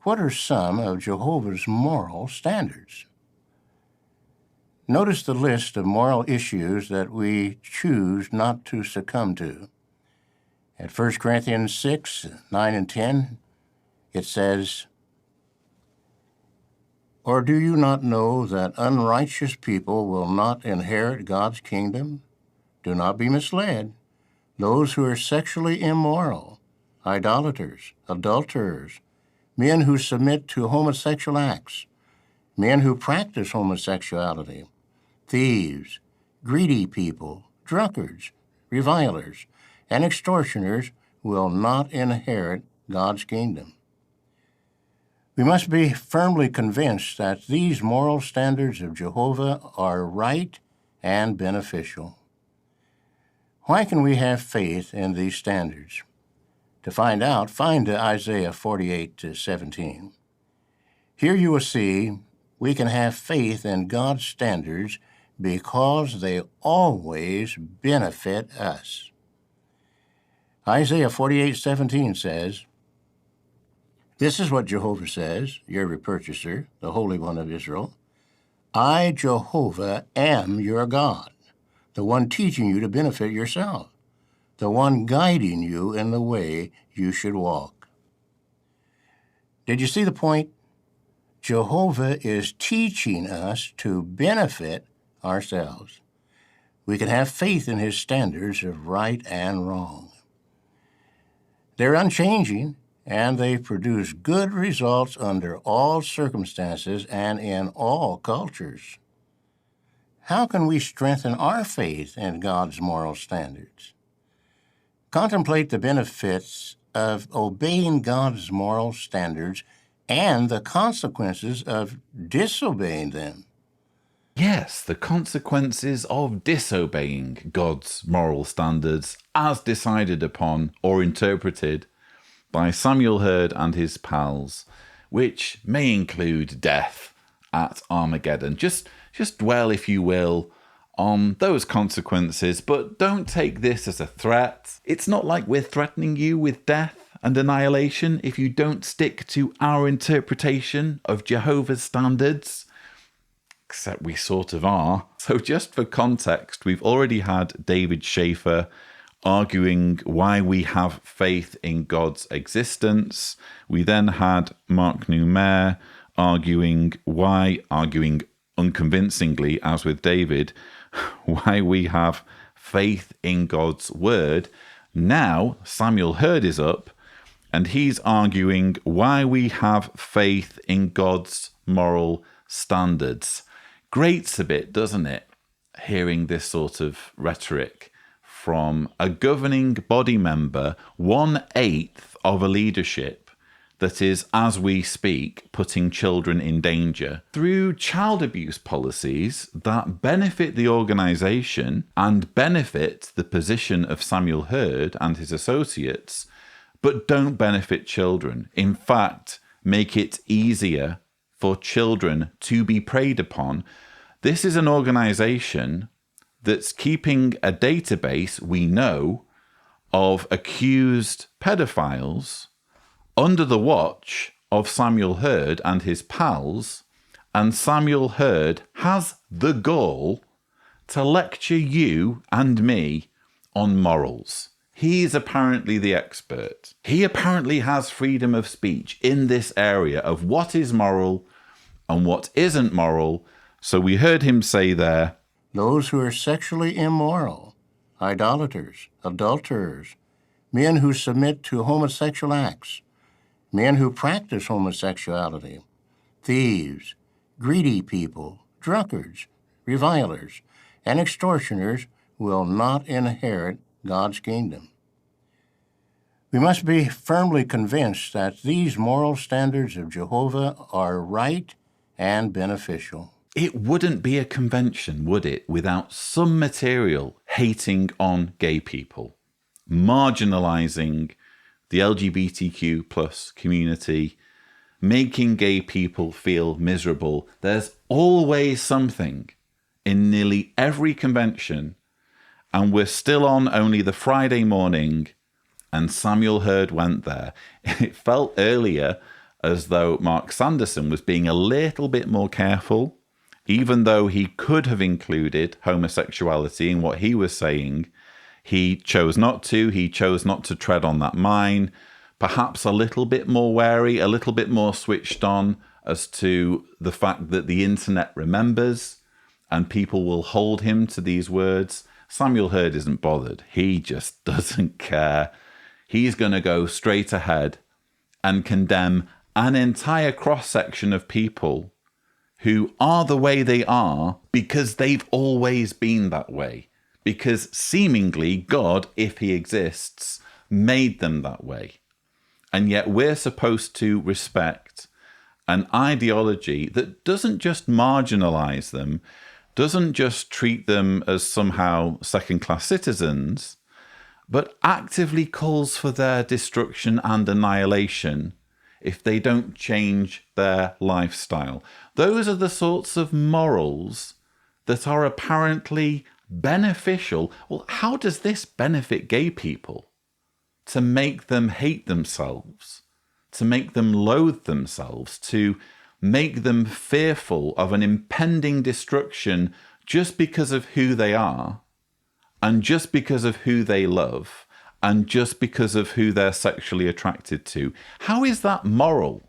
What are some of Jehovah's moral standards? Notice the list of moral issues that we choose not to succumb to. At 1 Corinthians 6, 9 and 10, it says, "Or do you not know that unrighteous people will not inherit God's kingdom? Do not be misled. Those who are sexually immoral, idolaters, adulterers, men who submit to homosexual acts, men who practice homosexuality, thieves, greedy people, drunkards, revilers, and extortioners will not inherit God's kingdom." We must be firmly convinced that these moral standards of Jehovah are right and beneficial. Why can we have faith in these standards? To find out, find Isaiah 48-17. Here you will see we can have faith in God's standards because they always benefit us. Isaiah 48:17 says, "This is what Jehovah says, your repurchaser, the Holy One of Israel. I, Jehovah, am your God, the one teaching you to benefit yourself, the one guiding you in the way you should walk." Did you see the point? Jehovah is teaching us to benefit ourselves. We can have faith in his standards of right and wrong. They're unchanging, and they produce good results under all circumstances and in all cultures. How can we strengthen our faith in God's moral standards? Contemplate the benefits of obeying God's moral standards and the consequences of disobeying them. Yes, the consequences of disobeying God's moral standards as decided upon or interpreted by Samuel Hurd and his pals, which may include death at Armageddon. Just dwell, if you will, on those consequences, but don't take this as a threat. It's not like we're threatening you with death and annihilation if you don't stick to our interpretation of Jehovah's standards. Except we sort of are. So just for context, we've already had David Schaefer arguing why we have faith in God's existence. We then had Mark Newmair arguing unconvincingly, as with David, why we have faith in God's word. Now Samuel Hurd is up, and he's arguing why we have faith in God's moral standards. Grates a bit, doesn't it, hearing this sort of rhetoric from a governing body member, 1/8 of a leadership that is, as we speak, putting children in danger through child abuse policies that benefit the organisation and benefit the position of Samuel Hurd and his associates, but don't benefit children. In fact, make it easier for children to be preyed upon. This is an organisation that's keeping a database, we know, of accused pedophiles under the watch of Samuel Hurd and his pals, and Samuel Hurd has the gall to lecture you and me on morals. He's apparently the expert. He apparently has freedom of speech in this area of what is moral and what isn't moral. So we heard him say there, "Those who are sexually immoral, idolaters, adulterers, men who submit to homosexual acts, men who practice homosexuality, thieves, greedy people, drunkards, revilers, and extortioners will not inherit God's kingdom." We must be firmly convinced that these moral standards of Jehovah are right and beneficial. It wouldn't be a convention, would it, without some material hating on gay people, marginalizing the LGBTQ plus community, making gay people feel miserable. There's always something in nearly every convention, and we're still on only the Friday morning, and Samuel Hurd went there. It felt earlier as though Mark Sanderson was being a little bit more careful, even though he could have included homosexuality in what he was saying. He chose not to. He chose not to tread on that mine. Perhaps a little bit more wary, a little bit more switched on as to the fact that the internet remembers and people will hold him to these words. Samuel Hurd isn't bothered. He just doesn't care. He's going to go straight ahead and condemn an entire cross-section of people who are the way they are because they've always been that way. Because seemingly God, if he exists, made them that way. And yet we're supposed to respect an ideology that doesn't just marginalize them, doesn't just treat them as somehow second-class citizens, but actively calls for their destruction and annihilation if they don't change their lifestyle. Those are the sorts of morals that are apparently beneficial. Well, how does this benefit gay people? To make them hate themselves, to make them loathe themselves, to make them fearful of an impending destruction just because of who they are, and just because of who they love, and just because of who they're sexually attracted to. How is that moral?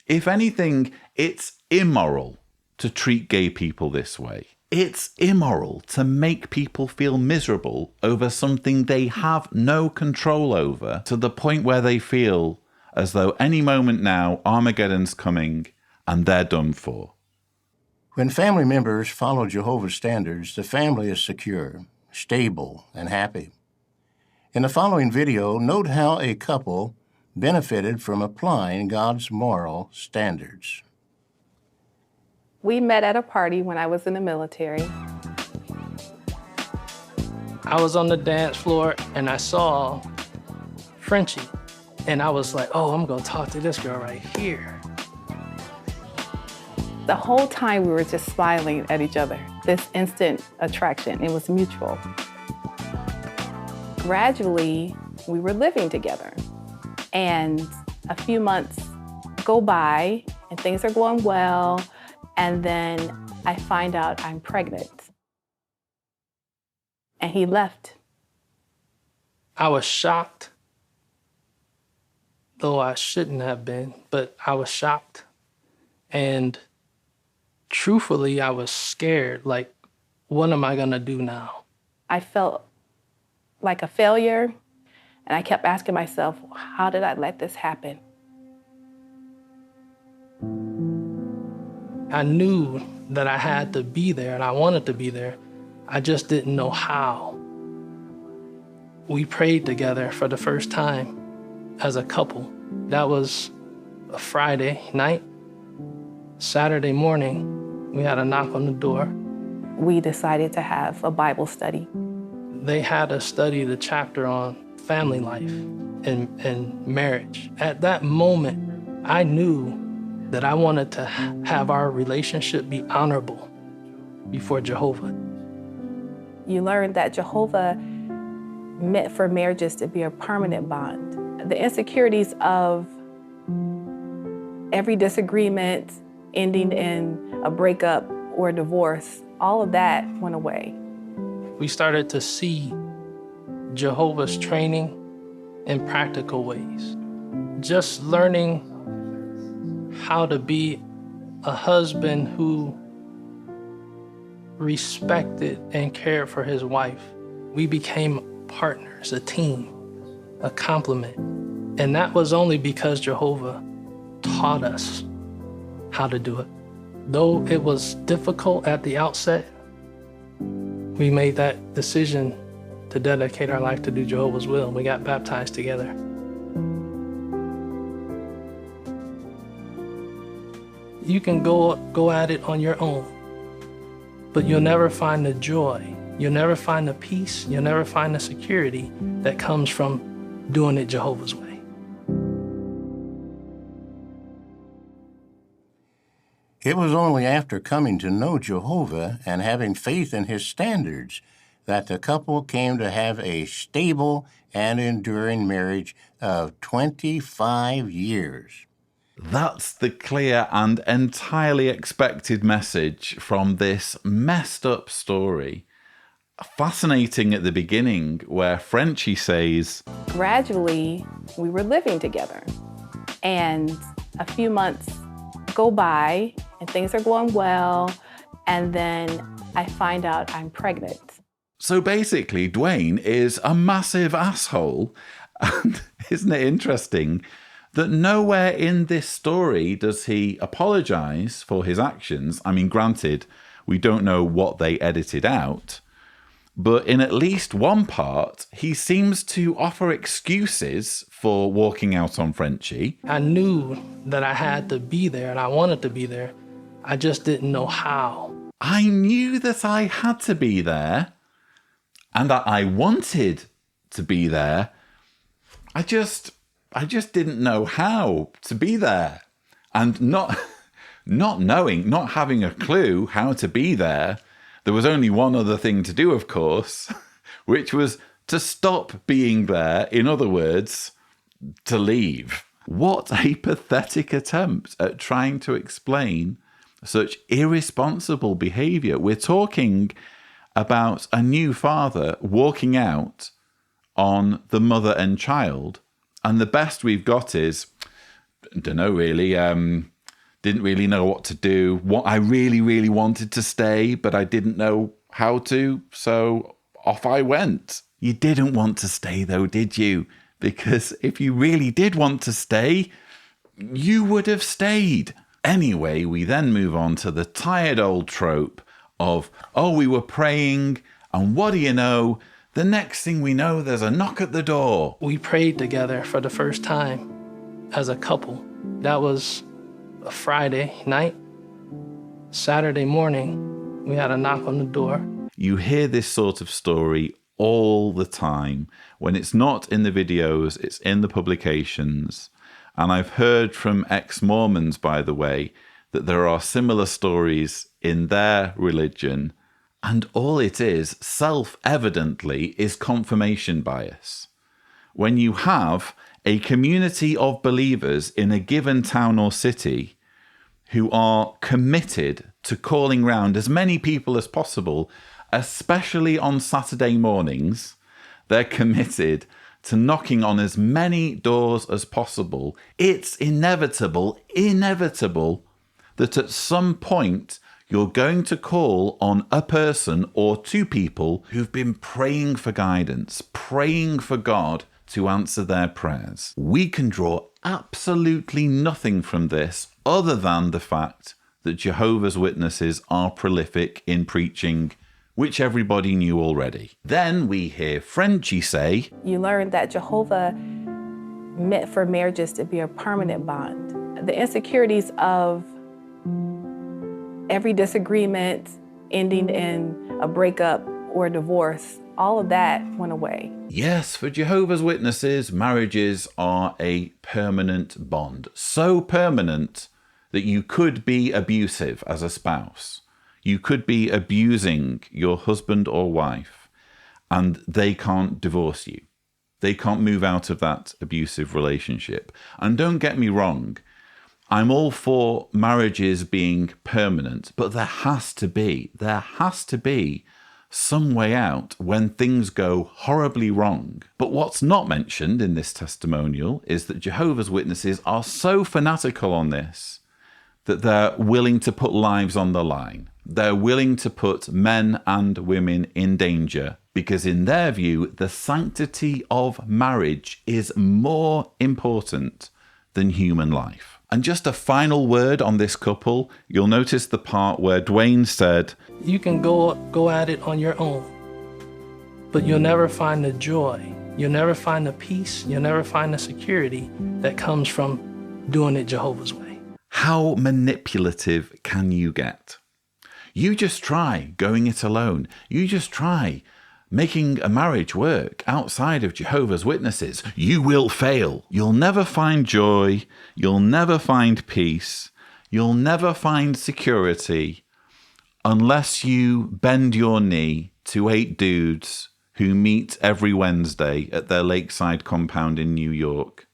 If anything, it's immoral to treat gay people this way. It's immoral to make people feel miserable over something they have no control over, to the point where they feel as though any moment now Armageddon's coming and they're done for. When family members follow Jehovah's standards, the family is secure, stable, and happy. In the following video, note how a couple benefited from applying God's moral standards. We met at a party when I was in the military. I was on the dance floor and I saw Frenchie, and I was like, oh, I'm gonna talk to this girl right here. The whole time we were just smiling at each other. This instant attraction, it was mutual. Gradually, we were living together. And a few months go by and things are going well. And then I find out I'm pregnant. And he left. I was shocked, though I shouldn't have been, but I was shocked. And truthfully, I was scared. Like, what am I gonna do now? I felt like a failure. And I kept asking myself, how did I let this happen? I knew that I had to be there and I wanted to be there. I just didn't know how. We prayed together for the first time as a couple. That was a Friday night. Saturday morning, we had a knock on the door. We decided to have a Bible study. They had us study the chapter on family life and marriage. At that moment, I knew that I wanted to have our relationship be honorable before Jehovah. You learn that Jehovah meant for marriages to be a permanent bond. The insecurities of every disagreement ending in a breakup or a divorce, all of that went away. We started to see Jehovah's training in practical ways. Just learning how to be a husband who respected and cared for his wife. We became partners, a team, a complement. And that was only because Jehovah taught us how to do it. Though it was difficult at the outset, we made that decision to dedicate our life to do Jehovah's will. We got baptized together. You can go at it on your own, but you'll never find the joy, you'll never find the peace, you'll never find the security that comes from doing it Jehovah's way. It was only after coming to know Jehovah and having faith in his standards that the couple came to have a stable and enduring marriage of 25 years. That's the clear and entirely expected message from this messed up story. Fascinating at the beginning where Frenchie says, Gradually, we were living together. And a few months go by and things are going well. And then I find out I'm pregnant. So basically, Dwayne is a massive asshole. And isn't it interesting that nowhere in this story does he apologize for his actions? I mean, granted, we don't know what they edited out, but in at least one part, he seems to offer excuses for walking out on Frenchie. I knew that I had to be there and I wanted to be there. I just didn't know how. I knew that I had to be there and that I wanted to be there. I just didn't know how to be there. And not having a clue how to be there, there was only one other thing to do, of course, which was to stop being there. In other words, to leave. What a pathetic attempt at trying to explain such irresponsible behavior. We're talking about a new father walking out on the mother and child, and the best we've got is, don't know really, didn't really know what to do. What I really wanted to stay, but I didn't know how to, so off I went. You didn't want to stay though, did you? Because if you really did want to stay, you would have stayed. Anyway, we then move on to the tired old trope of, oh, we were praying, and what do you know? The next thing we know, there's a knock at the door. We prayed together for the first time as a couple. That was a Friday night. Saturday morning, we had a knock on the door. You hear this sort of story all the time. When it's not in the videos, it's in the publications. And I've heard from ex-Mormons, by the way, that there are similar stories in their religion. And all it is, self-evidently, is confirmation bias. When you have a community of believers in a given town or city who are committed to calling round as many people as possible, especially on Saturday mornings, they're committed to knocking on as many doors as possible. It's inevitable that at some point you're going to call on a person or two people who've been praying for guidance, praying for God to answer their prayers. We can draw absolutely nothing from this other than the fact that Jehovah's Witnesses are prolific in preaching, which everybody knew already. Then we hear Frenchie say, You learn that Jehovah meant for marriages to be a permanent bond. The insecurities of every disagreement ending in a breakup or a divorce, all of that went away. Yes, for Jehovah's Witnesses, marriages are a permanent bond. So permanent that you could be abusive as a spouse. You could be abusing your husband or wife, and they can't divorce you. They can't move out of that abusive relationship. And don't get me wrong, I'm all for marriages being permanent, but there has to be some way out when things go horribly wrong. But what's not mentioned in this testimonial is that Jehovah's Witnesses are so fanatical on this that they're willing to put lives on the line. They're willing to put men and women in danger because in their view, the sanctity of marriage is more important than human life. And just a final word on this couple, you'll notice the part where Dwayne said, You can go at it on your own, but you'll never find the joy. You'll never find the peace. You'll never find the security that comes from doing it Jehovah's way. How manipulative can you get? You just try going it alone. You just try making a marriage work outside of Jehovah's Witnesses. You will fail. You'll never find joy. You'll never find peace. You'll never find security unless you bend your knee to 8 dudes who meet every Wednesday at their lakeside compound in New York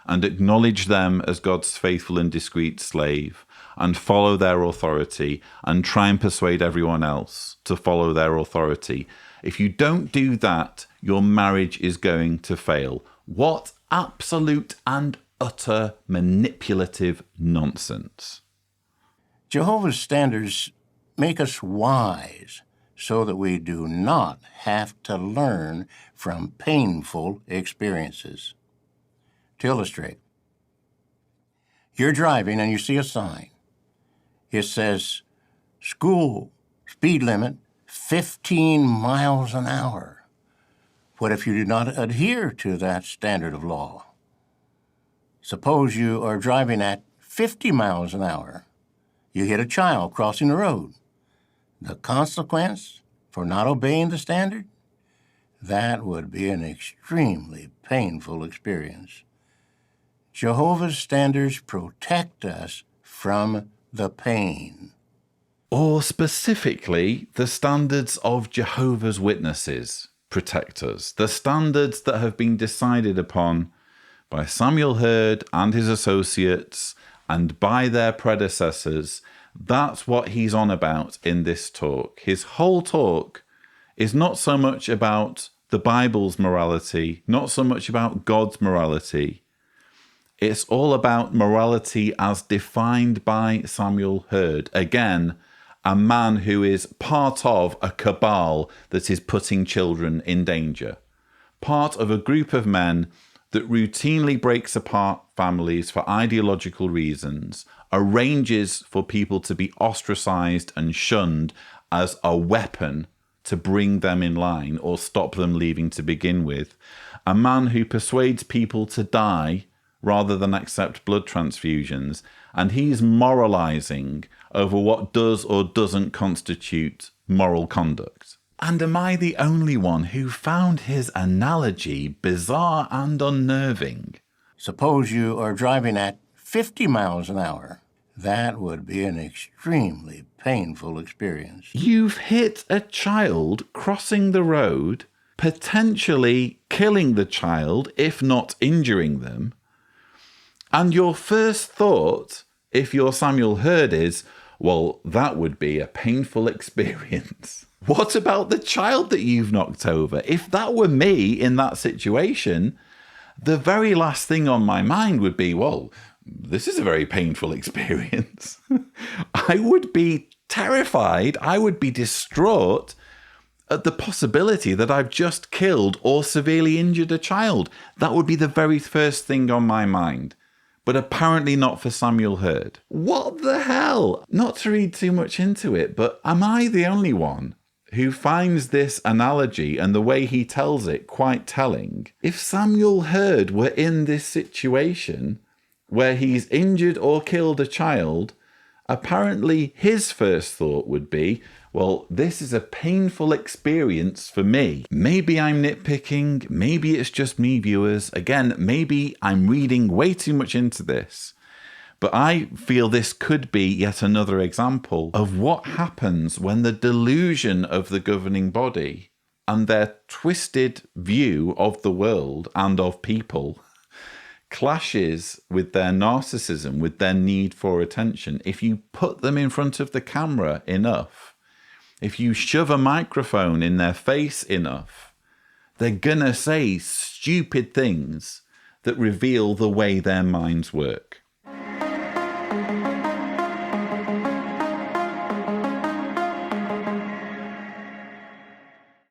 and acknowledge them as God's faithful and discreet slave, and follow their authority, and try and persuade everyone else to follow their authority. If you don't do that, your marriage is going to fail. What absolute and utter manipulative nonsense. Jehovah's standards make us wise so that we do not have to learn from painful experiences. To illustrate, you're driving and you see a sign. It says, school speed limit 15 miles an hour. What if you do not adhere to that standard of law? Suppose you are driving at 50 miles an hour. You hit a child crossing the road. The consequence for not obeying the standard? That would be an extremely painful experience. Jehovah's standards protect us from the pain. Or specifically, the standards of Jehovah's Witnesses protect us. The standards that have been decided upon by Samuel Hurd and his associates and by their predecessors. That's what he's on about in this talk. His whole talk is not so much about the Bible's morality, not so much about God's morality. It's all about morality as defined by Samuel Hurd. Again, a man who is part of a cabal that is putting children in danger. Part of a group of men that routinely breaks apart families for ideological reasons, arranges for people to be ostracized and shunned as a weapon to bring them in line or stop them leaving to begin with. A man who persuades people to die rather than accept blood transfusions, and he's moralizing over what does or doesn't constitute moral conduct. And am I the only one who found his analogy bizarre and unnerving? Suppose you are driving at 50 miles an hour. That would be an extremely painful experience. You've hit a child crossing the road, potentially killing the child, if not injuring them. And your first thought, if you're Samuel Hurd, is, well, that would be a painful experience. What about the child that you've knocked over? If that were me in that situation, the very last thing on my mind would be, well, this is a very painful experience. I would be terrified. I would be distraught at the possibility that I've just killed or severely injured a child. That would be the very first thing on my mind. But apparently not for Samuel Hurd. What the hell? Not to read too much into it, but am I the only one who finds this analogy and the way he tells it quite telling? If Samuel Hurd were in this situation where he's injured or killed a child, apparently his first thought would be, well, this is a painful experience for me. Maybe I'm nitpicking, maybe it's just me, viewers. Again, maybe I'm reading way too much into this. But I feel this could be yet another example of what happens when the delusion of the governing body and their twisted view of the world and of people clashes with their narcissism, with their need for attention. If you put them in front of the camera enough, if you shove a microphone in their face enough, they're gonna say stupid things that reveal the way their minds work.